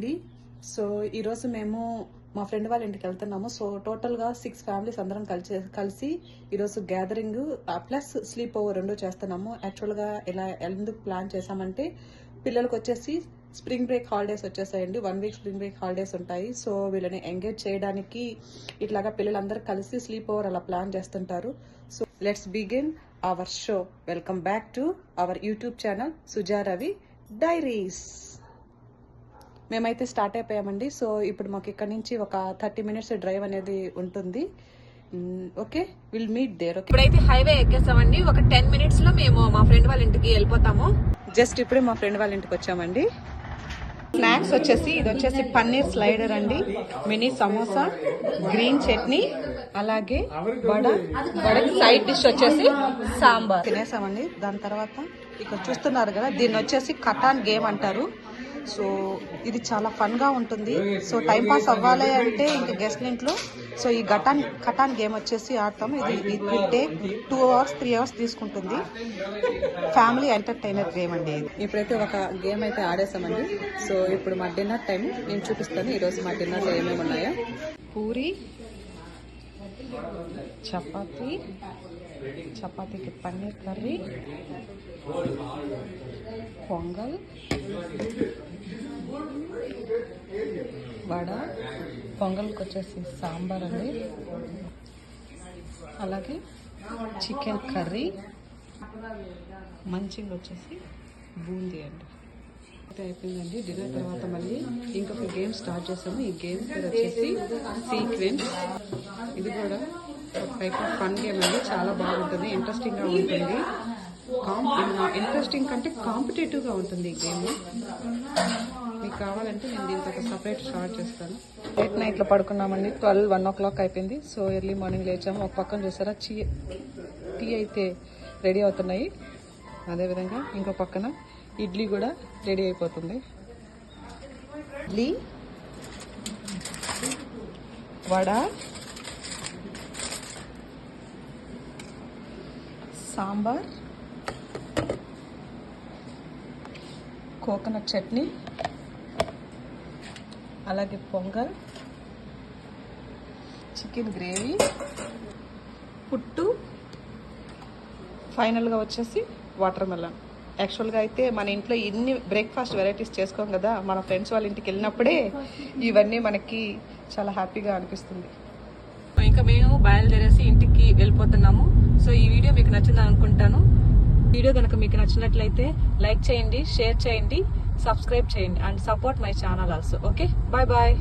అండి. సో ఈరోజు మేము మా ఫ్రెండ్ వాళ్ళ ఇంటికి వెళ్తున్నాము. సో టోటల్గా 6 ఫ్యామిలీస్ అందరం కలిసి ఈరోజు గ్యాదరింగ్ ప్లస్ స్లీప్ ఓవర్ 2 చేస్తున్నాము. యాక్చువల్గా ఇలా ఎందుకు ప్లాన్ చేసామంటే పిల్లలకు వచ్చేసి స్ప్రింగ్ బ్రేక్ హాలిడేస్ వచ్చేసాయండి. 1 వీక్ స్ప్రింగ్ బ్రేక్ హాలిడేస్ ఉంటాయి. సో వీళ్ళని ఎంగేజ్ చేయడానికి ఇట్లాగా పిల్లలందరూ కలిసి స్లీప్ ఓవర్ అలా ప్లాన్ చేస్తుంటారు. So let's begin our show. Welcome back to our YouTube channel Suja Ravi diaries. మేమైతే స్టార్ట్ అయిపోయామండి. సో ఇప్పుడు మాకు ఇక్కడ నుంచి ఒక 30 minutes డ్రైవ్ అనేది ఉంటుంది. Okay, will meet there. Okay, ఇప్పుడైతే హైవే ఎక్కేసామండి. ఒక 10 minutes లో మేము మా ఫ్రెండ్ వాళ్ళ ఇంటికి వెళ్ళిపోతాము. జస్ట్ ఇప్పుడే మా ఫ్రెండ్ వాళ్ళ ఇంటికి వచ్చామండి. స్నాక్స్ వచ్చేసి ఇది వచ్చేసి పన్నీర్ స్లైడర్ అండి, మినీ సమోసా, గ్రీన్ చట్నీ, అలాగే వడకి సైడ్ డిష్ వచ్చేసి సాంబార్ తినేసామండి. దాని తర్వాత ఇక్కడ చూస్తున్నారు కదా, దీన్ని వచ్చేసి కటాన్ గేమ్ అంటారు. సో ఇది చాలా ఫన్ గా ఉంటుంది. సో టైం పాస్ అవ్వాలి అంటే ఇంక గెస్ట్ ఇంట్లో సో ఈ కటాన్ గేమ్ వచ్చేసి ఆడతాము. ఇది టేక్ 2 hours 3 hours తీసుకుంటుంది. ఫ్యామిలీ ఎంటర్టైనర్ గేమ్ అండి. ఇప్పుడైతే ఒక గేమ్ అయితే ఆడేసామండి. సో ఇప్పుడు మా డిన్నర్ టైం నేను చూపిస్తాను. ఈరోజు మా డిన్నర్లో ఏమేమి ఉన్నాయో: పూరి, చపాతీకి పన్నీర్ కర్రీ, పొంగల్, వడ, పొంగల్కి వచ్చేసి సాంబార్ అండి, అలాగే చికెన్ కర్రీ, మంచింగ్ వచ్చేసి బూందీ అండి. అయితే అయిపోయిందండి. డిన్నర్ తర్వాత మళ్ళీ ఇంకొక గేమ్ స్టార్ట్ చేసాము. ఈ గేమ్ పేరు వచ్చేసి సీక్వెన్స్. ఇది కూడా ఒక టైప్ ఆఫ్ ఫన్ గేమ్ అండి. చాలా బాగుంటుంది, ఇంట్రెస్టింగ్గా ఉంటుంది. ఇంట్రెస్టింగ్ కంటే కాంపిటేటివ్గా ఉంటుంది ఈ గేమ్. మీకు కావాలంటే నేను దీంతో ఒక సపరేట్ స్టార్ట్ చేస్తాను. లేట్ నైట్లో పడుకున్నామండి. 1 o'clock అయిపోయింది. సో ఎర్లీ మార్నింగ్ లేచాము. ఒక పక్కన చూసారా టీ అయితే రెడీ అవుతున్నాయి. అదేవిధంగా ఇంకో పక్కన ఇడ్లీ కూడా రెడీ అయిపోతుంది. ఇడ్లీ, వడ, సాంబార్, కోకోనట్ చట్నీ, అలాగే పొంగల్, చికెన్ గ్రేవీ, పుట్టు, ఫైనల్గా వచ్చేసి వాటర్ మెలన్. యాక్చువల్గా అయితే మన ఇంట్లో ఇన్ని బ్రేక్ఫాస్ట్ వెరైటీస్ చేసుకోం కదా, మన ఫ్రెండ్స్ వాళ్ళ ఇంటికి వెళ్ళినప్పుడే ఇవన్నీ మనకి చాలా హ్యాపీగా అనిపిస్తుంది. ఇంకా మేము బయలుదేరేసి ఇంటికి వెళ్ళిపోతున్నాము. సో ఈ వీడియో మీకు నచ్చిందని అనుకుంటాను. వీడియో కనుక మీకు నచ్చినట్లయితే లైక్ చేయండి, షేర్ చేయండి, సబ్స్క్రైబ్ చేయండి and support my channel also. Okay, bye bye.